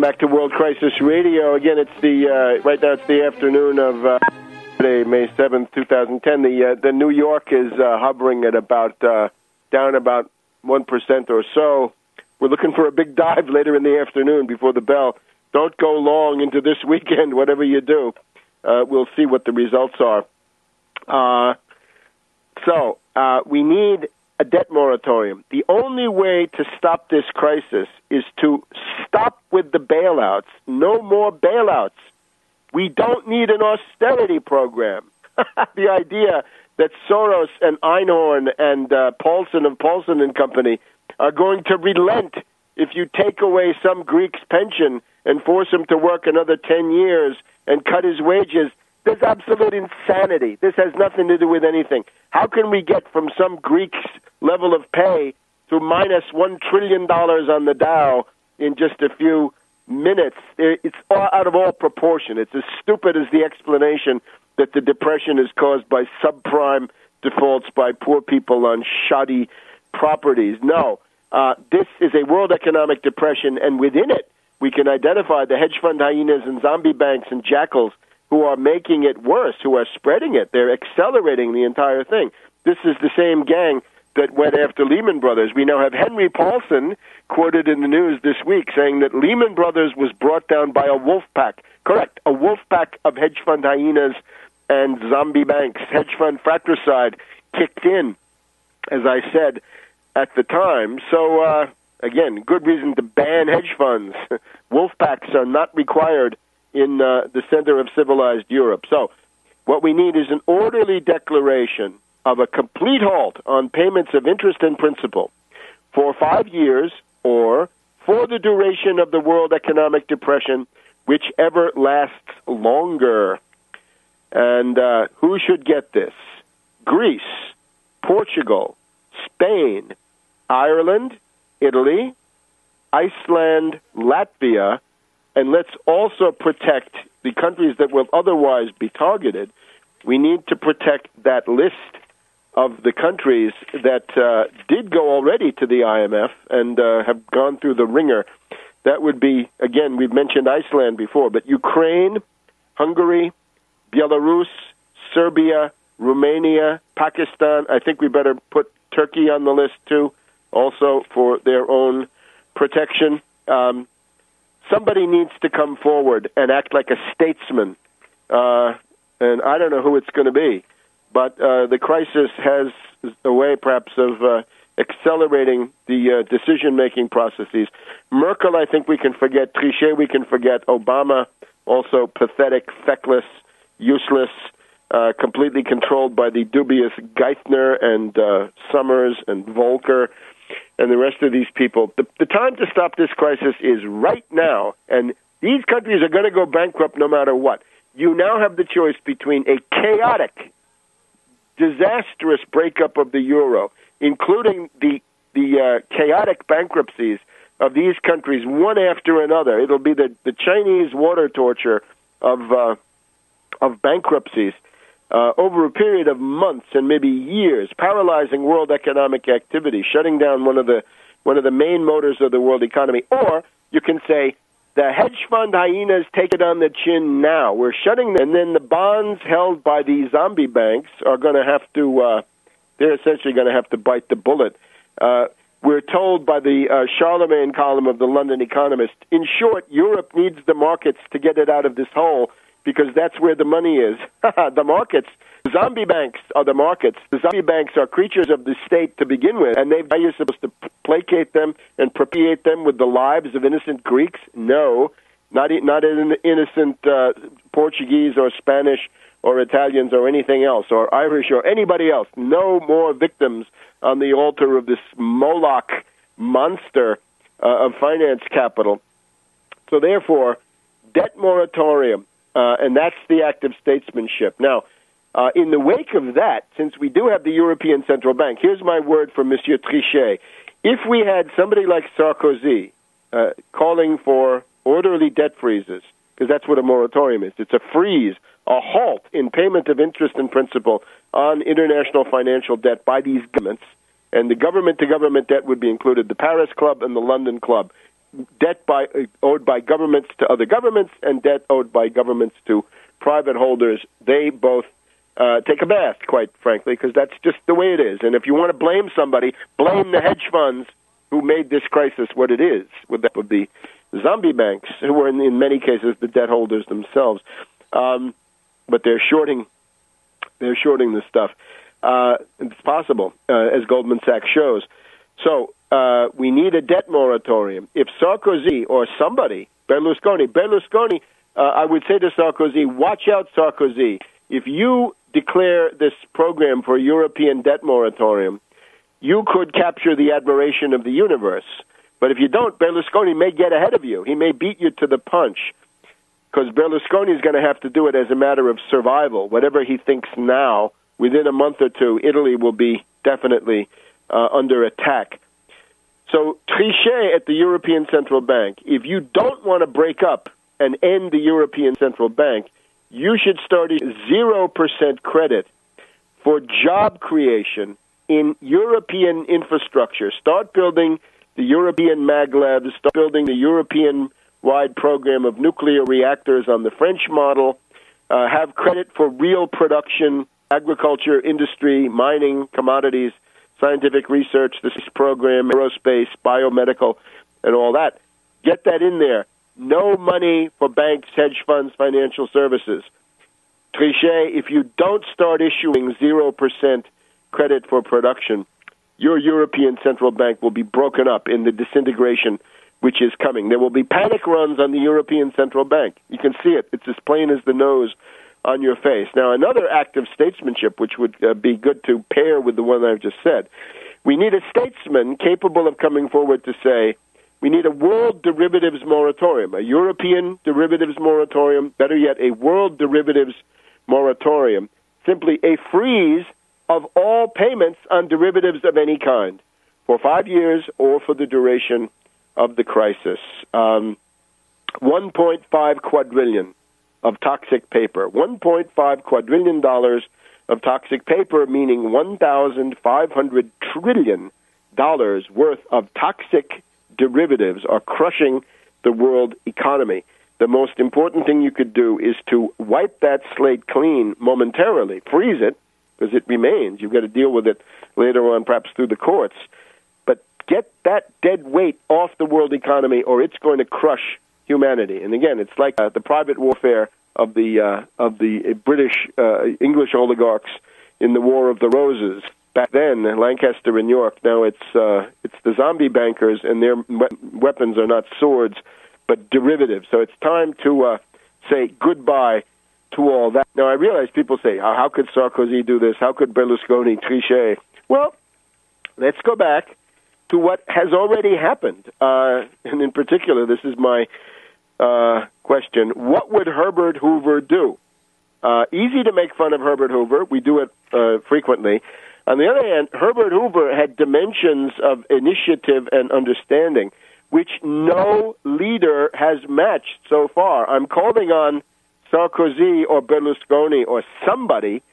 back to World Crisis Radio. Again, it's right now it's the afternoon of today, May 7th, 2010. The New York is hovering at about down about 1% or so. We're looking for a big dive later in the afternoon before the bell. Don't go long into this weekend, whatever you do. We'll see what the results are. So we need a debt moratorium. The only way to stop this crisis is to stop with the bailouts. No more bailouts. We don't need an austerity program. The idea that Soros and Einhorn and Paulson of Paulson and Company are going to relent if you take away some Greek's pension and force him to work another 10 years and cut his wages. There's absolute insanity. This has nothing to do with anything. How can we get from some Greek's level of pay to minus $1 trillion on the Dow in just a few minutes? It's all out of all proportion. It's as stupid as the explanation that the depression is caused by subprime defaults by poor people on shoddy properties. No, this is a world economic depression, and within it, we can identify the hedge fund hyenas and zombie banks and jackals who are making it worse, who are spreading it. They're accelerating the entire thing. This is the same gang that went after Lehman Brothers. We now have Henry Paulson quoted in the news this week saying that Lehman Brothers was brought down by a wolf pack. Correct, a wolf pack of hedge fund hyenas and zombie banks. Hedge fund fratricide kicked in, as I said at the time. So, again, good reason to ban hedge funds. Wolf packs are not required in the center of civilized Europe. So what we need is an orderly declaration of a complete halt on payments of interest and principal for 5 years or for the duration of the world economic depression, whichever lasts longer. And who should get this? Greece, Portugal, Spain, Ireland, Italy, Iceland, Latvia, and let's also protect the countries that will otherwise be targeted. We need to protect that list of the countries that did go already to the IMF and have gone through the ringer. That would be, again, we've mentioned Iceland before, but Ukraine, Hungary, Belarus, Serbia, Romania, Pakistan. I think we better put Turkey on the list, too, also for their own protection. Somebody needs to come forward and act like a statesman, and I don't know who it's going to be, but the crisis has a way, perhaps, of accelerating the decision-making processes. Merkel, I think we can forget. Trichet, we can forget. Obama, also pathetic, feckless, useless, completely controlled by the dubious Geithner and Summers and Volcker and the rest of these people. The time to stop this crisis is right now, and these countries are going to go bankrupt no matter what. You now have the choice between a chaotic, disastrous breakup of the euro, including the chaotic bankruptcies of these countries one after another. It'll be the Chinese water torture of bankruptcies over a period of months and maybe years, paralyzing world economic activity, shutting down one of the main motors of the world economy. Or you can say the hedge fund hyenas take it on the chin now. We're shutting them, and then the bonds held by these zombie banks are going to have to. They're essentially going to have to bite the bullet. We're told by the Charlemagne column of the London Economist, in short, Europe needs the markets to get it out of this hole, because that's where the money is. The markets. Zombie banks are the markets. The zombie banks are creatures of the state to begin with, and are you supposed to placate them and propitiate them with the lives of innocent Greeks? No, not innocent Portuguese or Spanish or Italians or anything else, or Irish or anybody else. No more victims on the altar of this Moloch monster of finance capital. So therefore, debt moratorium. And that's the act of statesmanship. Now, in the wake of that, since we do have the European Central Bank, here's my word for Monsieur Trichet. If we had somebody like Sarkozy calling for orderly debt freezes, because that's what a moratorium is, it's a freeze, a halt in payment of interest and principal on international financial debt by these governments, and the government-to-government debt would be included, the Paris Club and the London Club. debt owed by governments to other governments and debt owed by governments to private holders, they both take a bath, quite frankly, because that's just the way it is. And if you want to blame somebody, blame the hedge funds who made this crisis what it is. That would be zombie banks, who were in many cases the debt holders themselves. But they're shorting this stuff. It's possible, as Goldman Sachs shows. So we need a debt moratorium. If Sarkozy or somebody, Berlusconi, I would say to Sarkozy, watch out, Sarkozy. If you declare this program for a European debt moratorium, you could capture the admiration of the universe. But if you don't, Berlusconi may get ahead of you. He may beat you to the punch, because Berlusconi is going to have to do it as a matter of survival. Whatever he thinks now, within a month or two, Italy will be definitely under attack. So Trichet at the European Central Bank, if you don't want to break up and end the European Central Bank, you should start 0% credit for job creation in European infrastructure. Start building the European maglabs, start building the European-wide program of nuclear reactors on the French model, have credit for real production, agriculture, industry, mining, commodities, scientific research, this program, aerospace, biomedical, and all that. Get that in there. No money for banks, hedge funds, financial services. Trichet, if you don't start issuing 0% credit for production, your European Central Bank will be broken up in the disintegration which is coming. There will be panic runs on the European Central Bank. You can see it. It's as plain as the nose on your face. Now, another act of statesmanship, which would be good to pair with the one I've just said, we need a statesman capable of coming forward to say, we need a world derivatives moratorium, a European derivatives moratorium, better yet, a world derivatives moratorium, simply a freeze of all payments on derivatives of any kind for 5 years or for the duration of the crisis. 1.5 quadrillion of toxic paper, $1.5 quadrillion of toxic paper, meaning $1,500 trillion worth of toxic derivatives are crushing the world economy. The most important thing you could do is to wipe that slate clean momentarily, freeze it, because it remains. You've got to deal with it later on, perhaps through the courts. But get that dead weight off the world economy, or it's going to crush humanity. And again, it's like the private warfare of the British English oligarchs in the War of the Roses. Back then, Lancaster and York. Now it's the zombie bankers, and their weapons are not swords, but derivatives. So it's time to say goodbye to all that. Now, I realize people say, how could Sarkozy do this? How could Berlusconi, Trichet? Well, let's go back to what has already happened. And in particular, this is my question. What would Herbert Hoover do? Easy to make fun of Herbert Hoover. We do it frequently. On the other hand, Herbert Hoover had dimensions of initiative and understanding which no leader has matched so far. I'm calling on Sarkozy or Berlusconi or somebody.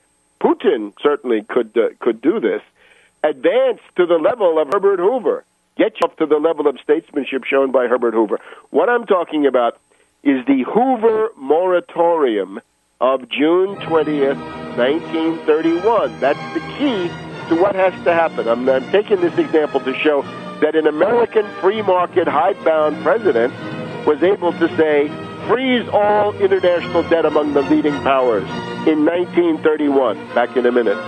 Putin certainly could do this. Advance to the level of Herbert Hoover. Get yourself to the level of statesmanship shown by Herbert Hoover. What I'm talking about is the Hoover moratorium of June 20th, 1931. That's the key to what has to happen. I'm taking this example to show that an American free market hidebound president was able to say, freeze all international debt among the leading powers in 1931. Back in a minute.